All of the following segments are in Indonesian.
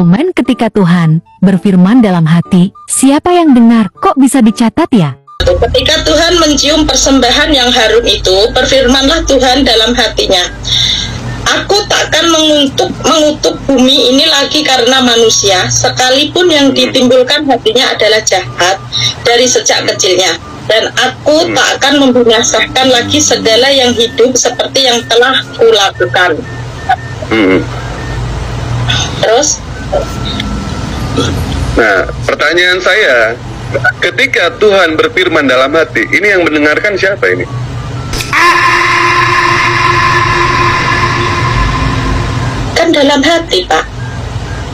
Momen ketika Tuhan berfirman dalam hati, siapa yang dengar? Kok bisa dicatat ya? Ketika Tuhan mencium persembahan yang harum itu, berfirmanlah Tuhan dalam hatinya, aku takkan mengutuk bumi ini lagi karena manusia, sekalipun yang ditimbulkan hatinya adalah jahat dari sejak kecilnya. Dan aku tak akan membinasakan lagi segala yang hidup seperti yang telah kulakukan. Terus? Nah, pertanyaan saya, ketika Tuhan berfirman dalam hati, ini yang mendengarkan siapa ini? Kan dalam hati, Pak.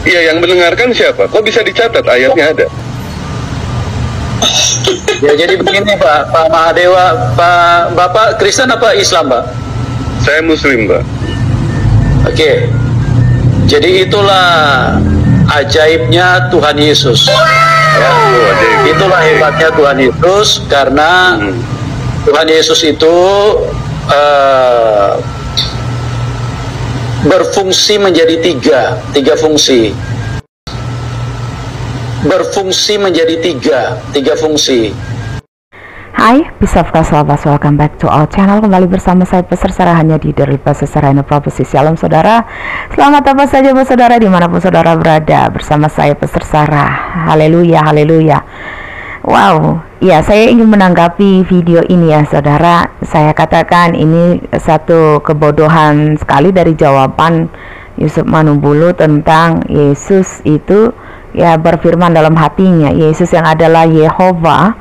Iya, yang mendengarkan siapa? Kok bisa dicatat ayatnya ada? Ya, jadi begini Pak Mahadewa, Bapak Kristen apa Islam, Pak? Saya Muslim, Pak. Oke. Jadi itulah ajaibnya Tuhan Yesus. Ya, itulah hebatnya Tuhan Yesus, karena Tuhan Yesus itu berfungsi menjadi tiga fungsi. Berfungsi menjadi tiga fungsi. Hai, Peace of Christ lovers, welcome back to our channel. Kembali bersama saya Pastor Sarah, hanya di dari Pastor Sarah in Prophecy. Shalom saudara, selamat apa saja buat saudara dimanapun saudara berada, bersama saya Pastor Sarah. Haleluya, haleluya. Wow, ya, saya ingin menanggapi video ini ya saudara. Saya katakan ini satu kebodohan sekali dari jawaban Yusuf Manubulu tentang Yesus itu ya berfirman dalam hatinya. Yesus yang adalah Yehova,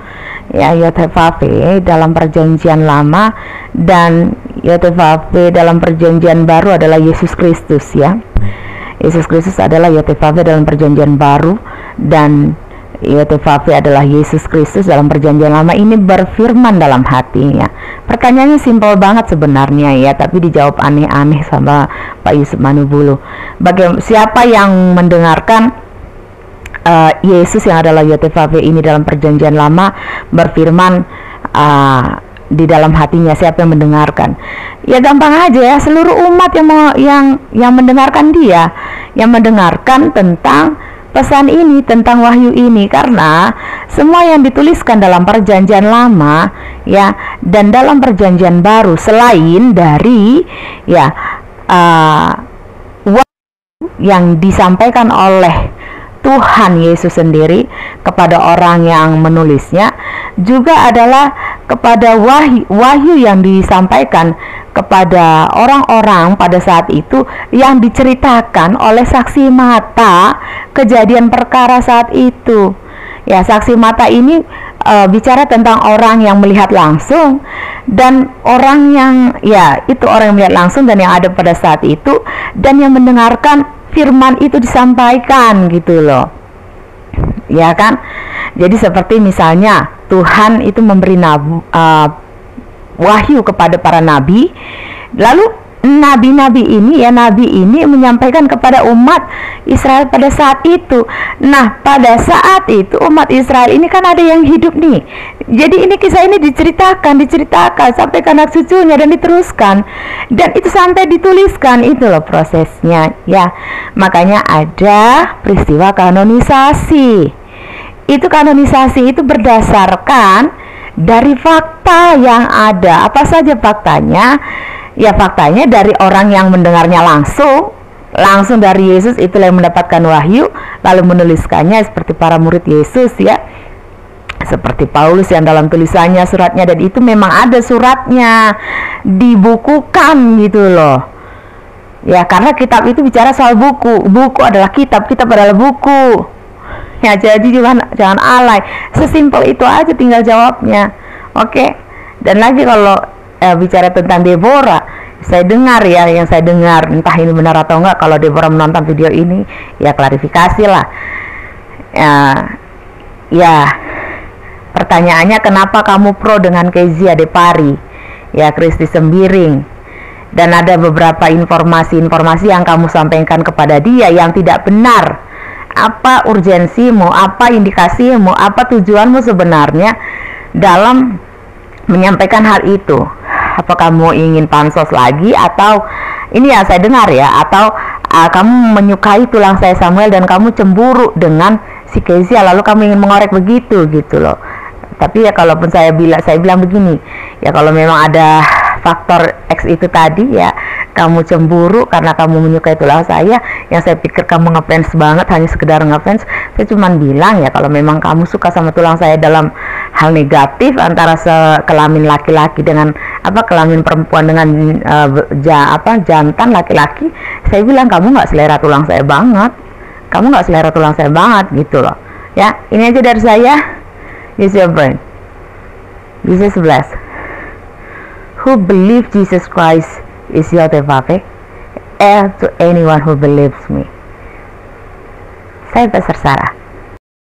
ya, Yotevave dalam perjanjian lama, dan Yotevave dalam perjanjian baru adalah Yesus Kristus, ya. Yesus Kristus adalah Yotevave dalam perjanjian baru, dan Yotevave adalah Yesus Kristus dalam perjanjian lama. Ini berfirman dalam hatinya. Pertanyaannya simpel banget sebenarnya ya, tapi dijawab aneh-aneh sama Pak Yusuf Manubulu. Siapa yang mendengarkan Yesus yang adalah Yotevave ini dalam perjanjian lama berfirman di dalam hatinya? Siapa yang mendengarkan? Ya gampang aja ya, seluruh umat yang mendengarkan dia, yang mendengarkan tentang pesan ini, tentang wahyu ini, karena semua yang dituliskan dalam perjanjian lama ya dan dalam perjanjian baru, selain dari ya wahyu yang disampaikan oleh Tuhan Yesus sendiri kepada orang yang menulisnya, juga adalah kepada wahyu yang disampaikan kepada orang-orang pada saat itu yang diceritakan oleh saksi mata kejadian perkara saat itu. Ya, saksi mata ini bicara tentang orang yang melihat langsung, dan orang yang ya itu orang yang melihat langsung dan yang ada pada saat itu, dan yang mendengarkan firman itu disampaikan gitu loh, ya kan? Jadi seperti misalnya Tuhan itu memberi wahyu kepada para nabi, lalu nabi ini menyampaikan kepada umat Israel pada saat itu. Nah, pada saat itu umat Israel ini kan ada yang hidup nih. Jadi ini kisah ini diceritakan sampai ke anak cucunya dan diteruskan, dan itu sampai dituliskan. Itu loh prosesnya ya. Makanya ada peristiwa kanonisasi. Itu kanonisasi itu berdasarkan dari fakta yang ada. Apa saja faktanya? Ya, faktanya dari orang yang mendengarnya langsung dari Yesus, itulah yang mendapatkan wahyu lalu menuliskannya, seperti para murid Yesus ya, seperti Paulus yang dalam tulisannya, suratnya, dan itu memang ada suratnya, dibukukan gitu loh ya, karena kitab itu bicara soal buku adalah kitab adalah buku ya. Jadi jangan alay, sesimpel itu aja tinggal jawabnya. Oke. Dan lagi kalau bicara tentang Deborah, saya dengar ya, yang saya dengar, entah ini benar atau enggak, kalau Deborah menonton video ini ya klarifikasi lah ya. Pertanyaannya, kenapa kamu pro dengan Kezia Depari ya, Kristi Sembiring, dan ada beberapa informasi yang kamu sampaikan kepada dia yang tidak benar. Apa urgensimu, apa indikasimu, apa tujuanmu sebenarnya dalam menyampaikan hal itu? Apa kamu ingin pansos lagi, atau ini ya saya dengar ya, atau kamu menyukai tulang saya Samuel dan kamu cemburu dengan si Kezia, lalu kamu ingin mengorek begitu gitu loh. Tapi ya kalaupun saya bilang begini, ya kalau memang ada faktor X itu tadi, ya kamu cemburu karena kamu menyukai tulang saya, yang saya pikir kamu ngefans banget, hanya sekedar ngefans. Saya cuman bilang ya kalau memang kamu suka sama tulang saya dalam hal negatif, antara kelamin laki-laki dengan kelamin perempuan dengan jantan laki-laki, saya bilang kamu nggak selera tulang saya banget, gitu loh. Ya, ini aja dari saya. Use your brain. Jesus bless. Who believe Jesus Christ is your Pape? To anyone who believes me. Saya Pastor Sarah.